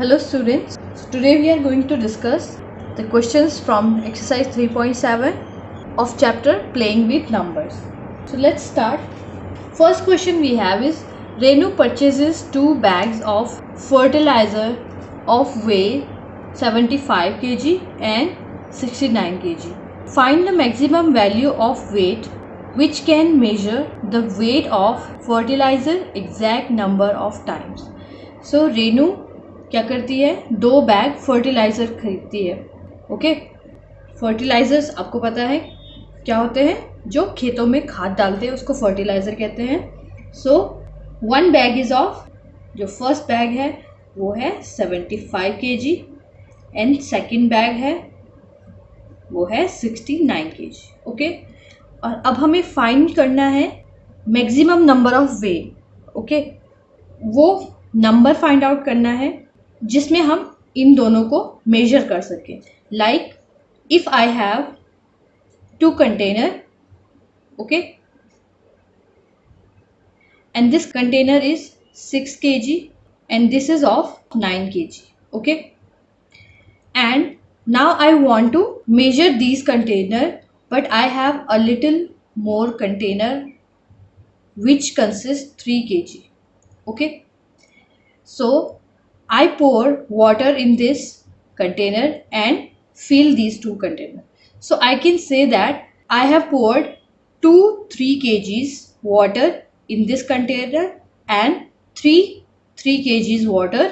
Hello students, today we are going to discuss the questions from exercise 3.7 of chapter playing with numbers. So let's start. First question we have is Renu purchases 2 bags of fertilizer of weight 75 kg and 69 kg. Find the maximum value of weight which can measure the weight of fertilizer exact number of times. So Renu क्या करती है, 2 bag fertiliser खरीदती है. Okay, fertilisers आपको पता है क्या होते हैं, जो खेतों में खाद डालते हैं उसको फर्टिलाइज़र कहते हैं. सो 1 बैग इज़ ऑफ, जो फर्स्ट बैग है वो है 75 kg एंड सेकेंड बैग है वो है 69 kg. ओके, और अब हमें फाइंड करना है maximum number of way. Okay, वो नंबर फाइंड आउट करना है जिसमें हम इन दोनों को मेजर कर सकें. Like if I have 2 container, okay, and this container is 6 kg and this is of 9 kg. Okay, and now I want to measure these container but I have a little more container which consists 3 kg. Okay, so I pour water in this container and fill these 2 containers. So I can say that I have poured 3 kgs water in this container and 3 kgs water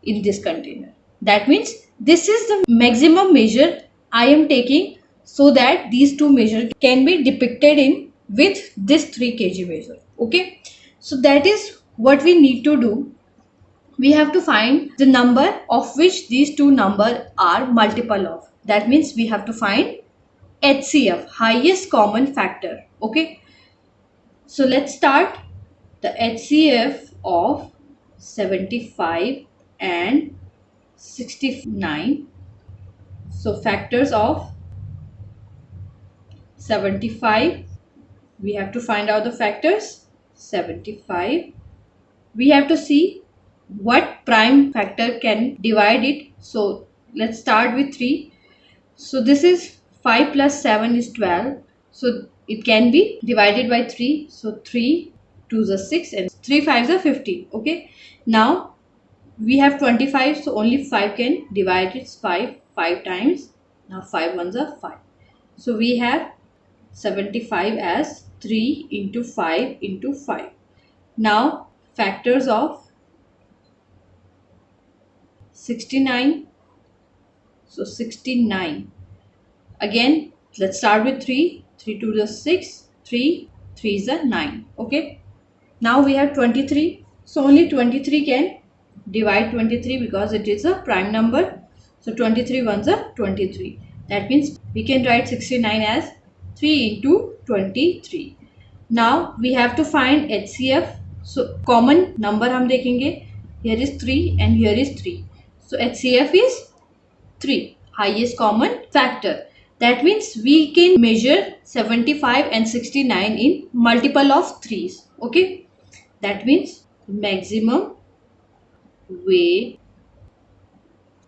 in this container. That means this is the maximum measure I am taking so that these 2 measures can be depicted in with this 3 kg measure. Okay, so that is what we need to do. We have to find the number of which these 2 numbers are multiple of. That means we have to find HCF, highest common factor. Okay, so let's start. The HCF of 75 and 69. So factors of 75, we have to find out the factors. 75, we have to see what prime factor can divide it. So let's start with 3. So this is 5 plus 7 is 12. So it can be divided by 3. So 3 2s are 6 and 3 5s are 15. Okay, now we have 25. So only 5 can divide it 5 times. Now 5 1s are 5. So we have 75 as 3 into 5 into 5. Now factors of 69. So 69, again let's start with 3. 3 2 is 6, 3 3 is 9. Okay, now we have 23. So only 23 can divide 23 because it is a prime number. So 23 ones are 23. That means we can write 69 as 3 into 23. Now we have to find HCF. So common number हम देखेंगे, here is 3 and here is 3. So HCF is 3, highest common factor. That means we can measure 75 and 69 in multiple of 3s. Okay, that means maximum weight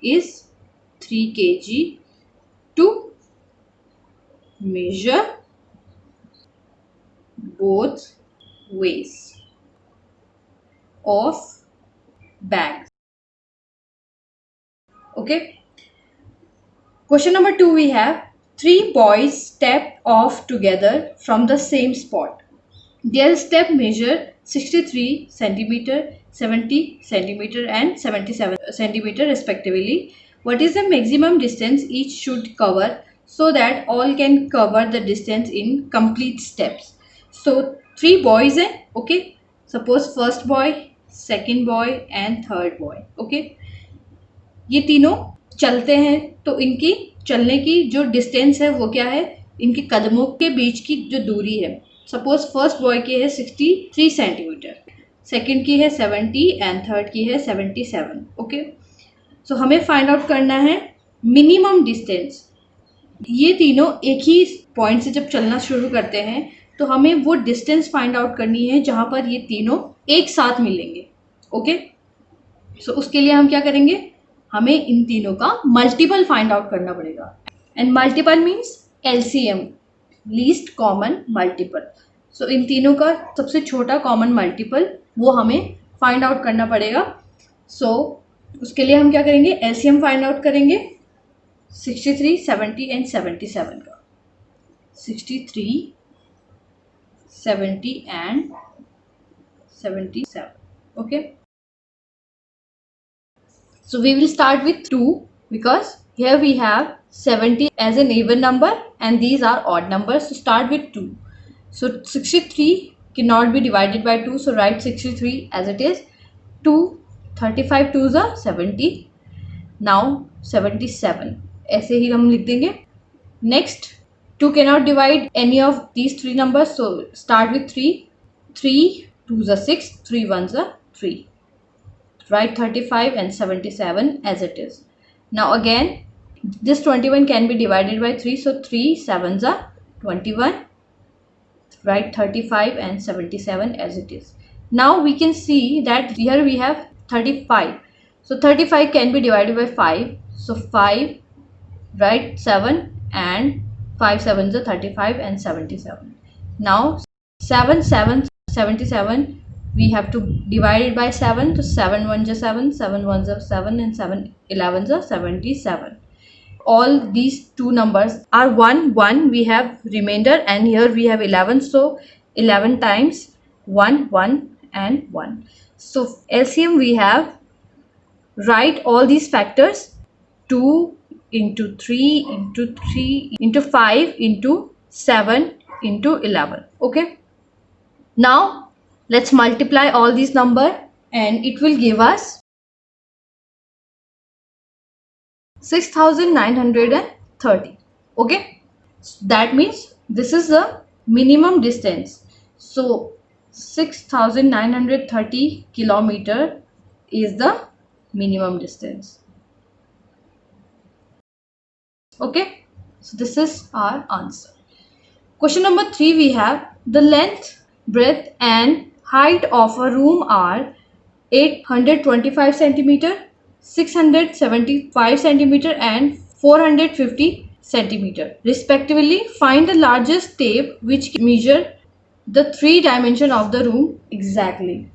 is 3 kg to measure both ways of bags. Okay, question number 2, we have 3 boys step off together from the same spot. Their step measure 63 centimeter, 70 centimeter and 77 centimeter respectively. What is the maximum distance each should cover so that all can cover the distance in complete steps? So 3 boys हैं. Okay, suppose first boy, second boy and third boy. Okay, ये तीनों चलते हैं तो इनकी चलने की जो डिस्टेंस है वो क्या है, इनके कदमों के बीच की जो दूरी है. सपोज फर्स्ट बॉय की है 63 सेंटीमीटर, सेकंड की है 70 एंड थर्ड की है 77. ओके, सो हमें फाइंड आउट करना है मिनिमम डिस्टेंस. ये तीनों एक ही पॉइंट से जब चलना शुरू करते हैं तो हमें वो डिस्टेंस फाइंड आउट करनी है जहाँ पर ये तीनों एक साथ मिलेंगे. ओके, सो उसके लिए हम क्या करेंगे, हमें इन तीनों का मल्टीपल फाइंड आउट करना पड़ेगा. And multiple means LCM, least common multiple. So इन तीनों का सबसे छोटा कॉमन मल्टीपल वो हमें फाइंड आउट करना पड़ेगा. सो उसके लिए हम क्या करेंगे, LCM फाइंड आउट करेंगे 63, 70 एंड 77 का. 63, 70 and 77. Okay. So we will start with 2 because here we have 70 as an even number and these are odd numbers. So start with 2. So 63 cannot be divided by 2. So write 63 as it is. 2, 35 2s are 70. Now 77. ऐसे ही हम लिख देंगे. Next 2 cannot divide any of these three numbers. So start with 3. 3 2s are 6. 3 1s are 3. Write 35 and 77 as it is. Now again this 21 can be divided by 3. So 3 7s are 21. Write 35 and 77 as it is. Now we can see that here we have 35. So 35 can be divided by 5. So 5, write 7 and 5 7s are 35 and 77. Now 7 7 77 we have to divide it by 7. So 7 1s are 7, 7 1s are 7 and 7 11s are 77. All these two numbers are 1 1, we have remainder and here we have 11. So 11 times 1 1 and 1. So LCM we have, write all these factors 2 into 3 into 3 into 5 into 7 into 11. Okay. Now let's multiply all these number and it will give us 6930. Okay. So that means this is the minimum distance. So 6930 kilometer is the minimum distance. Okay. So this is our answer. Question number 3 we have, the length, breadth and height of a room are 825 centimeter, 675 centimeter and 450 centimeter respectively. Find the largest tape which measure the 3 dimension of the room exactly.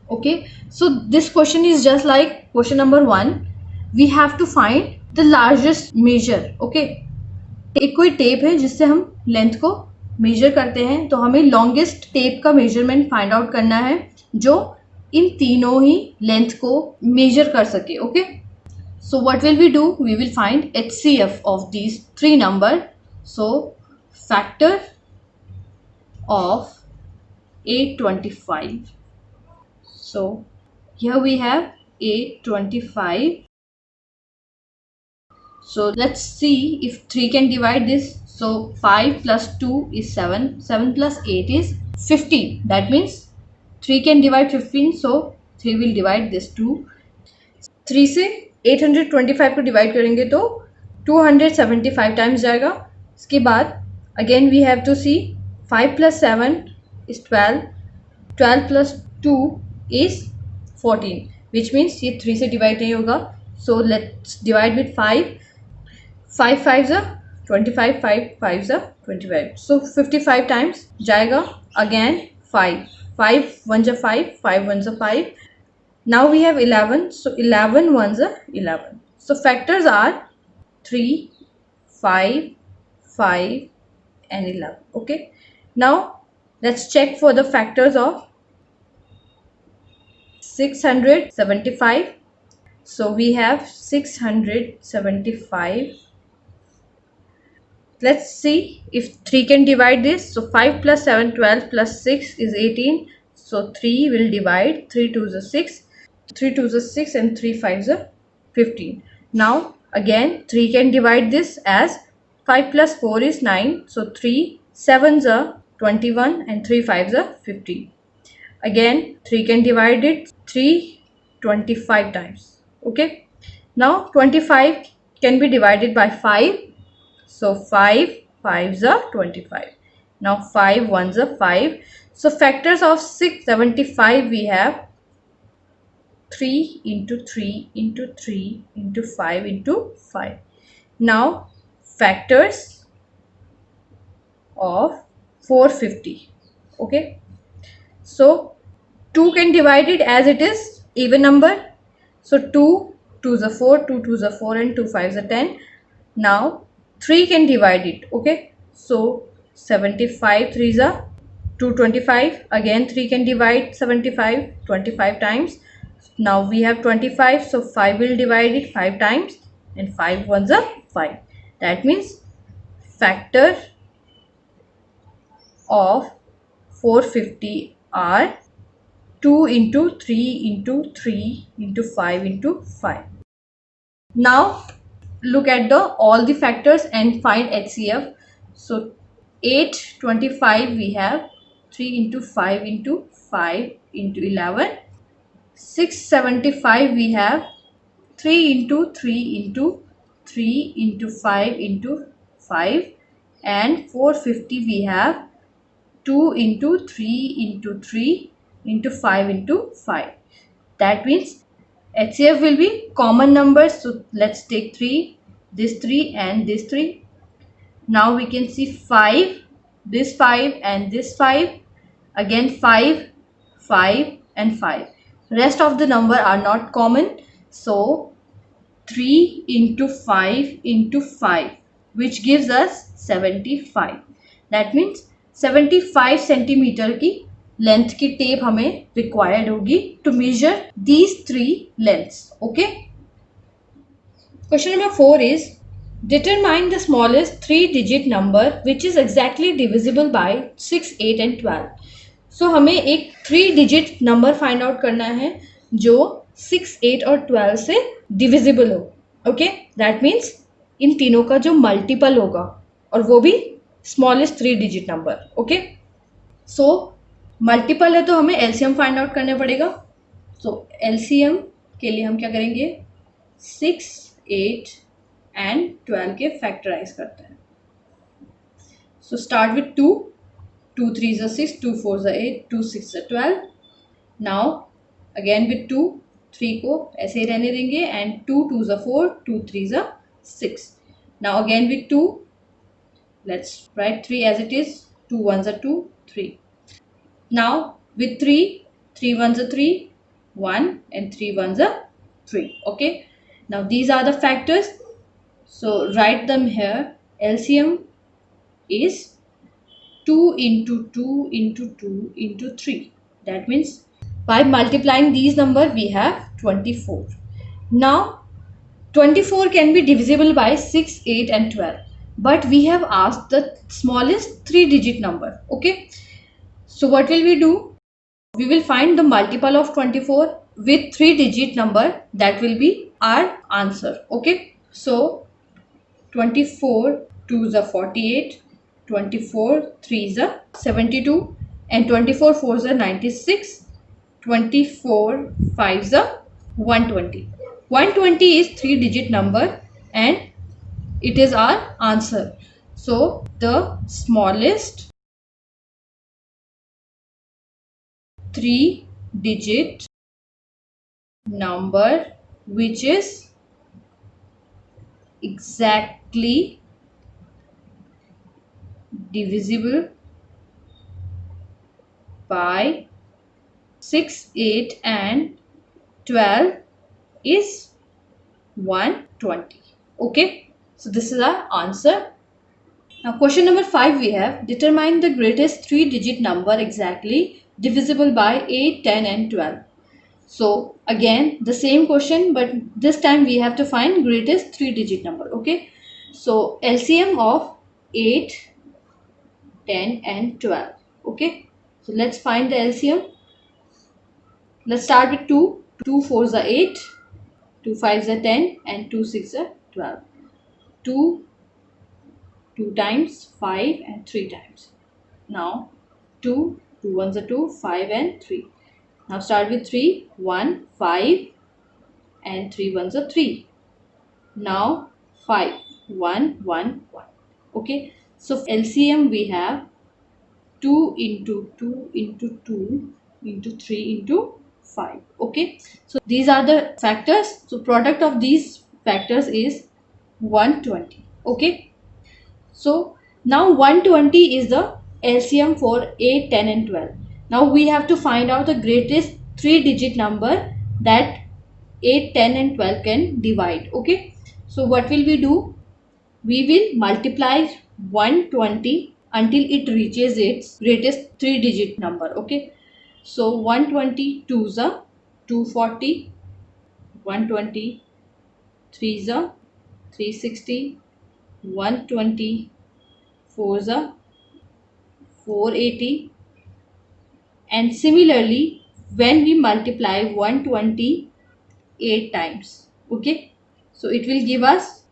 Okay, so this question is just like question number 1. We have to find the largest measure. Okay, एक कोई tape है जिससे हम length को major करते हैं, तो हमें लॉन्गेस्ट टेप का मेजरमेंट फाइंड आउट करना है जो इन तीनों ही लेंथ को मेजर कर सके. Okay, so what will we do, we will find HCF of these 3 number. So factor of 825. So here we have 825. So let's see if 3 can divide this. So 5 plus 2 is 7. 7 plus 8 is 15. That means 3 can divide 15. So 3 will divide this 2. 3 से 825 को divide करेंगे तो 275 times जाएगा. इसके बाद again we have to see 5 plus 7 is 12. 12 plus 2 is 14, which means ये 3 से divide नहीं होगा. So let's divide with 5. 5 5s are 25, 5 5s are 25. So 55 times जाएगा. Again 5 5 1s are 5, 5 1s are 5. Now we have 11. So 11 1s are 11. So factors are 3 5 5 and 11. Okay, now let's check for the factors of 675. So we have 675. Let's see if 3 can divide this. So 5 plus 7 12 plus 6 is 18. So 3 will divide. 3 2s are 6, 3 2s are 6 and 3 5s are 15. Now again 3 can divide this as 5 plus 4 is 9. So 3 7s are 21 and 3 5s are 15. Again 3 can divide it 325 times. Okay, now 25 can be divided by 5. So 5 5s are 25. Now 5 1s are 5. So factors of 675 we have 3 into 3 into 3 into 5 into 5. Now factors of 450. Okay, so 2 can divide it as it is even number. So 2 2s are 4, 2 2s are 4 and 2 5s are 10. Now 3 can divide it. Okay, so 75 3s are 225. Again 3 can divide 75 25 times. Now we have 25, so 5 will divide it 5 times and 5 ones are 5. That means factor of 450 are 2 into 3 into 3 into 5 into 5. Now look at the all the factors and find HCF. So 8 25 we have 3 into 5 into 5 into 11. 675 we have 3 into 3 into 3 into 5 into 5, and 450 we have 2 into 3 into 3 into 5 into 5. That means HCF will be common numbers. So let's take 3, this 3 and this 3. Now we can see 5, this 5 and this 5. Again 5, 5 and 5. Rest of the number are not common. So 3 into 5 into 5, which gives us 75. That means 75 centimetre की length की tape हमें required होगी to measure these 3 lengths. Okay, question number 4 is determine the smallest 3-digit number which is exactly divisible by 6, 8 and 12. So हमें एक 3-digit number find out करना है जो 6, 8 और 12 से डिविजिबल हो. ओके, दैट मीन्स इन तीनों का जो मल्टीपल होगा और वो भी smallest 3-digit number. Okay, so multiple है तो हमें एलसीएम फाइंड आउट करना पड़ेगा. सो एलसीएम के लिए हम क्या करेंगे, 6, 8 एंड 12 के फैक्टराइज करते हैं. So start with 2, 2 3s are 6, 2 4s are 8, 2 6s are 12. Now again with 2, 3 को ऐसे ही रहने देंगे and 2 2s are 4, 2 3s are 6. Now again with 2, let's write 3 as it is, 2 1s are 2, 3. Now with 3, 3 1s are 3, 1 and 3 1s are 3. Okay, now these are the factors. So write them here. LCM is 2 into 2 into 2 into 3. That means by multiplying these numbers we have 24. Now 24 can be divisible by 6, 8 and 12. But we have asked the smallest 3-digit number. Okay. So what will we do? We will find the multiple of 24 with 3-digit number. That will be our answer. Okay. So 24 2s are 48, 24 3s are 72 and 24 4s are 96, 24 5s are 120. 120 is 3-digit number and it is our answer. So the smallest 3-digit number which is exactly divisible by 6, 8 and 12 is 120. Okay, so this is our answer. Now question number 5 we have determine the greatest 3-digit number exactly divisible by 8, 10 and 12. So again the same question, but this time we have to find greatest 3-digit number. Okay, so LCM of 8, 10 and 12. Okay, so let's find the LCM. Let's start with 2. 2 4s are 8, 2 5s are 10 and 2 6 are 12. 2 2 times 5 and 3 times. Now 2 2 1s are 2, 5 and 3. Now start with 3, 1 5 and 3 1s are 3. Now 5 1 1 1. Okay, so LCM we have 2 into 2 into 2 into 3 into 5. Okay, so these are the factors. So product of these factors is 120. Okay, so now 120 is the LCM for 8, 10 and 12. Now we have to find out the greatest 3-digit number that 8, 10 and 12 can divide. Okay, so what will we do? We will multiply 120 until it reaches its greatest 3-digit number. Okay, so 120 2s are 240, 120 3s are 360, 120 4s are 480, and similarly when we multiply 120 8 times, okay, so it will give us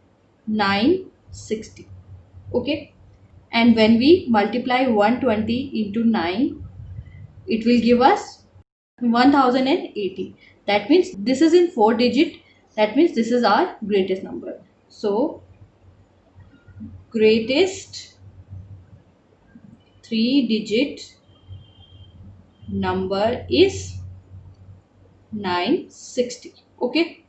960. Okay, and when we multiply 120 into 9, it will give us 1080. That means this is in 4 digit. That means this is our greatest number. So greatest 3-digit number is 960. Okay,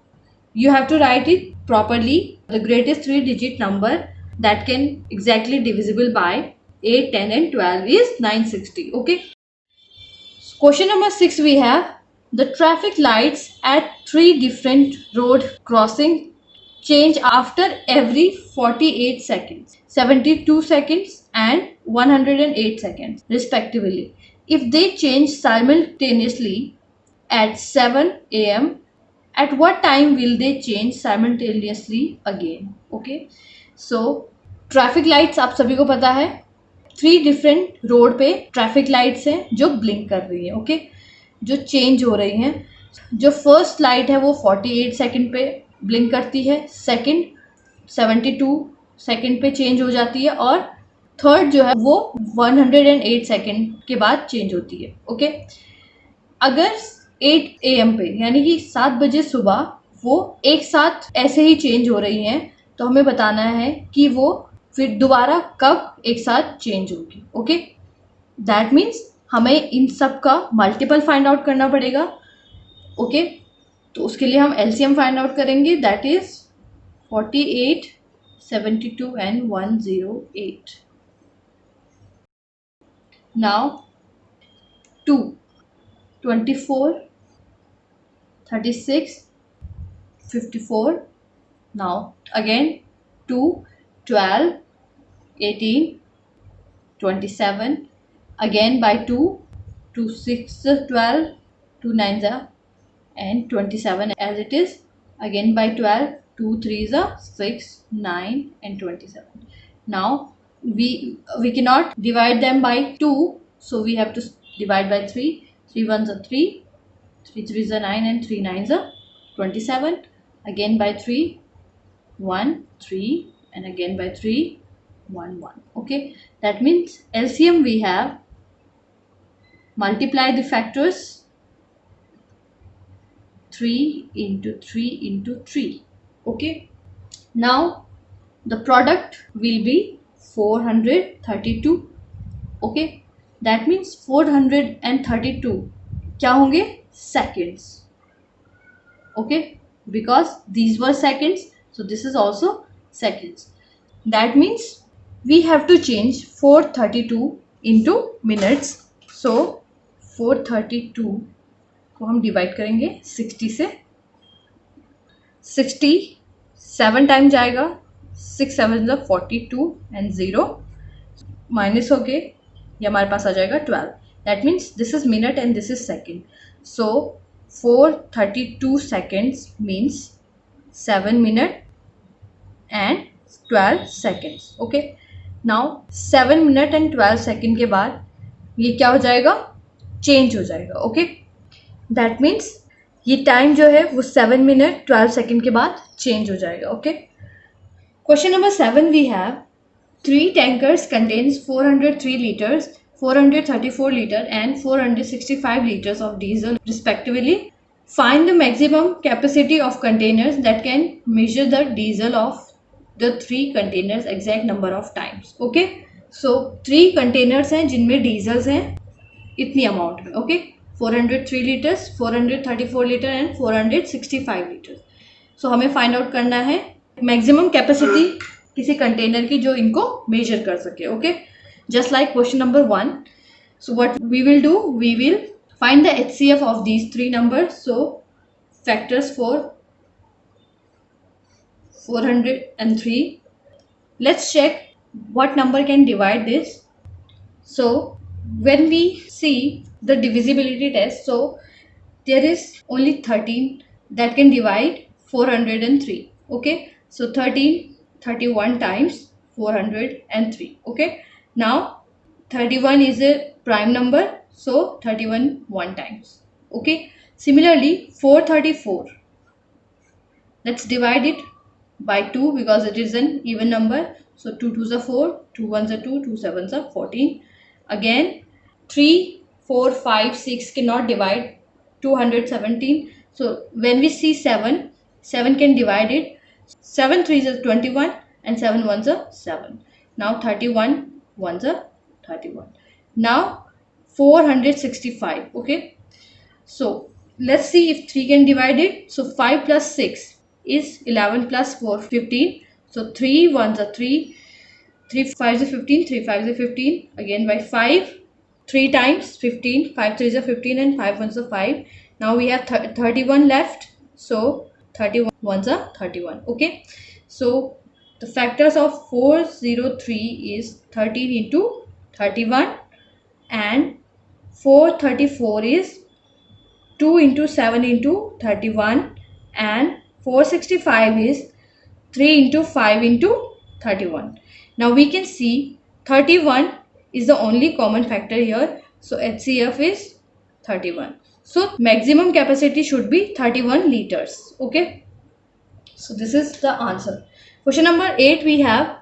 you have to write it properly. The greatest 3-digit number that can exactly divisible by 8, 10 and 12 is 960. Okay, question number 6 we have the traffic lights at 3 different road crossing change after every 48 seconds, 72 seconds and 108 seconds respectively. If they change simultaneously at 7 a.m., at what time will they change simultaneously again? Okay, so traffic lights आप सभी को पता है 3 different road पे traffic lights हैं जो blink कर रही है. ओके, जो चेंज हो रही हैं. जो फर्स्ट लाइट है वो 48 सेकंड पे ब्लिंक करती है, सेकंड 72 सेकंड पे चेंज हो जाती है और थर्ड जो है वो 108 सेकंड के बाद चेंज होती है. ओके, अगर 8 AM पे यानी कि 7 बजे सुबह वो एक साथ ऐसे ही चेंज हो रही हैं, तो हमें बताना है कि वो फिर दोबारा कब एक साथ चेंज होगी. ओके, दैट मीन्स हमें इन सब का मल्टीपल फाइंड आउट करना पड़ेगा. ओके, तो उसके लिए हम LCM फाइंड आउट करेंगे. That is 48, 72 and 108. Now 2, 24, 36, 54. Now again 2, 12, 18, 27. Again by 2, 2 6 12, 2 9s are and 27 as it is. Again by 12, 2 3s are 6, 9 and 27. Now we cannot divide them by 2, so we have to divide by 3. 3 1s are 3, 3 3s are 9 and 3 9s are 27. Again by 3, 1 3 and again by 3, 1 1. Okay, that means LCM we have multiply the factors 3 into 3 into 3. Okay, now the product will be 432. Okay, that means 432 क्या होंगे? Seconds. Okay, because these were seconds, so this is also seconds. That means we have to change 432 into minutes. So 432 को हम divide करेंगे 60 से. 67 time जाएगा, 6 7 42 and 0 minus हो गए, ये हमारे पास आ जाएगा 12. That means this is minute and this is second. So 432 seconds means 7 minutes and 12 seconds. Okay, now 7 minutes and 12 seconds के बाद ये क्या हो जाएगा? चेंज हो जाएगा. ओके, दैट मीन्स ये टाइम जो है वो 7 minutes 12 seconds के बाद चेंज हो जाएगा. Okay, question number 7 we have 3 tankers contains 403 liters, 434 liter and 465 liters of diesel respectively. Find the maximum capacity of containers that can measure the diesel of the 3 containers exact number of times. Okay, so 3 containers हैं जिनमें diesels हैं इतनी amount में. Okay, 403 liters, 434 litre and 465 litre. So हमें find out करना है maximum capacity किसी container की जो इनको मेजर कर सके. Okay, just like question number 1. So what we will do, we will find the HCF of these three numbers. So factors for 403. Let's check what number can divide this. So when we see the divisibility test, so there is only 13 that can divide 403. Okay, so 31 times 403. Okay, now 31 is a prime number, so 31 one times. Okay, similarly 434, let's divide it by 2 because it is an even number. So 2 2s are 4, 2 1s are 2, 2 7s are 14. Again 3 4 5 6 cannot divide 217. So when we see 7 can divide it. 7 3s are 21 and 7 1s are 7. Now 31 1s are 31. Now 465. Okay, so let's see if 3 can divide it. So 5 plus 6 is 11 plus 4 15. So 3 1s are 3, 3 5s are 15, 3 5s are 15. Again by 5, 3 times 15, 5 3s are 15 and 5 1s are 5. Now we have 31 left. So 31 1s are 31. Okay, so the factors of 403 is 13 into 31 and 434 is 2 into 7 into 31 and 465 is 3 into 5 into 31. Now we can see 31 is the only common factor here. So HCF is 31. So maximum capacity should be 31 liters. Okay, so this is the answer. Question number 8 we have,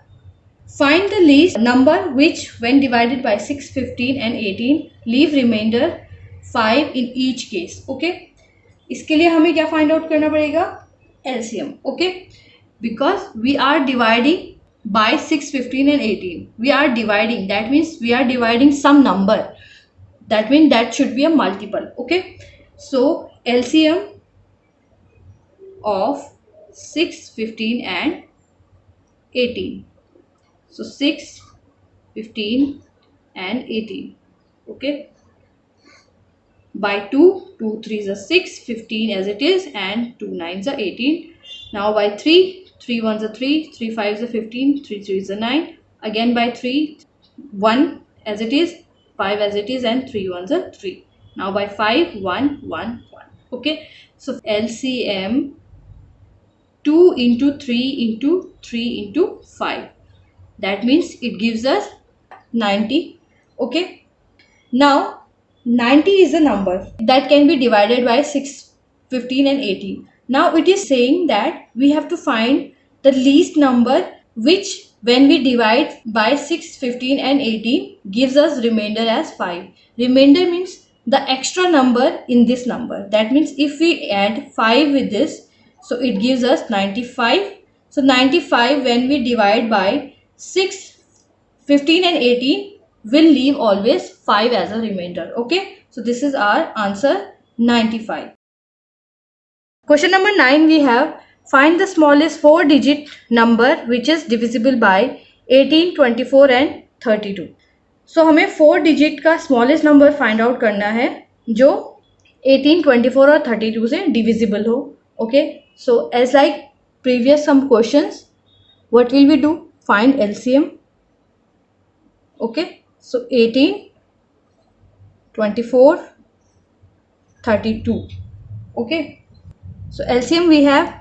find the least number which when divided by 6, 15 and 18 leave remainder 5 in each case. Okay, इसके लिए हमें क्या find out करना पड़ेगा, LCM. Okay, because we are dividing by 6, 15 and 18. We are dividing, that means we are dividing some number, that means that should be a multiple. Okay, so LCM of 6, 15 and 18. So 6, 15 and 18. Okay, by 2, 2 3s are 6, 15 as it is and 2 9s are 18. Now by 3, 3 1s are 3, 3 5s are 15, 3 3s are 9. Again by 3, 1 as it is, 5 as it is and 3 1s are 3. Now by 5, 1 1 1. Okay, so LCM 2 into 3 into 3 into 5. That means it gives us 90. Okay, now 90 is a number that can be divided by 6, 15 and 18. Now it is saying that we have to find the least number which when we divide by 6, 15 and 18 gives us remainder as 5. Remainder means the extra number in this number. That means if we add 5 with this, so it gives us 95. So 95 when we divide by 6, 15 and 18 will leave always 5 as a remainder. Okay, so this is our answer, 95. Question number 9 we have, find the smallest 4-digit number which is divisible by 18, 24 and 32. So हमें 4 digit का smallest number find out करना है जो 18, 24 और 32 से divisible हो. Okay, so as like previous some questions, what will we do? Find LCM. Okay, so 18, 24, 32. Okay, so LCM we have,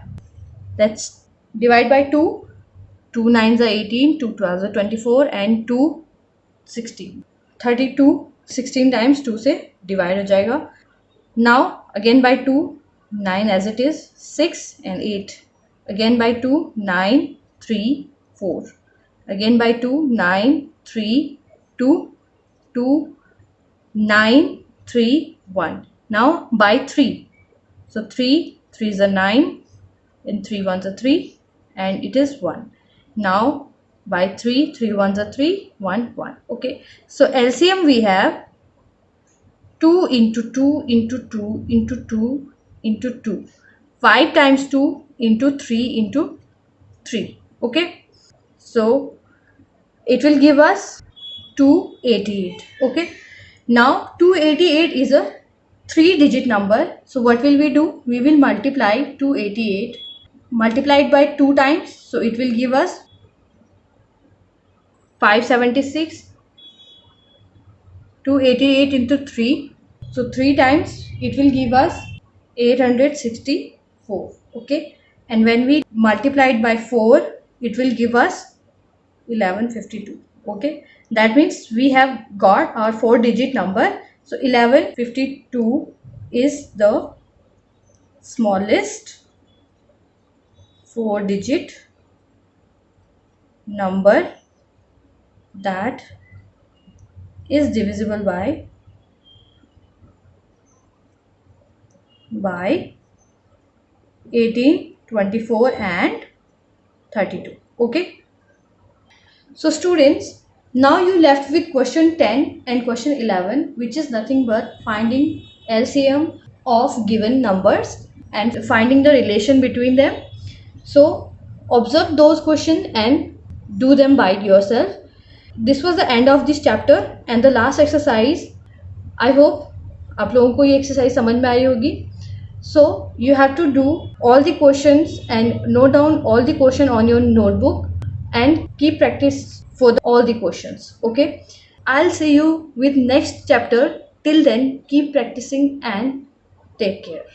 let's divide by 2. 2 9s are 18, 2 12s are 24 and 2 16. 32 16 times 2 से divide हो जाएगा. Now again by 2, 9 as it is, 6 and 8. Again by 2, 9, 3, 4. Again by 2, 9, 3, 2, 2, 9, 3, 1. Now by 3. So 3, 3s are 9 and 3 1s are 3 and it is 1. Now by 3, 3 1s are 3, 1, 1. Okay, so LCM we have 2 into 2 into 2 into 2 into 2. 5 times 2 into 3 into 3. Okay. So it will give us 288. Okay. Now 288 is a 3-digit number. So what will we do? We will multiply 288 multiplied by 2 times. So it will give us 576. 288 into 3. So 3 times it will give us 864. Okay. And when we multiply it by 4, it will give us 1152. Okay. That means we have got our 4-digit number. So 1152 is the smallest 4-digit number that is divisible by 18, 24 and 32. Okay. So students, now you left with question 10 and question 11, which is nothing but finding LCM of given numbers and finding the relation between them. So observe those questions and do them by yourself. This was the end of this chapter and the last exercise. I hope आप लोगों को ये exercise समझ में आई होगी. So you have to do all the questions and note down all the question on your notebook and keep practice for all the questions. Okay. I'll see you with next chapter. Till then, keep practicing and take care.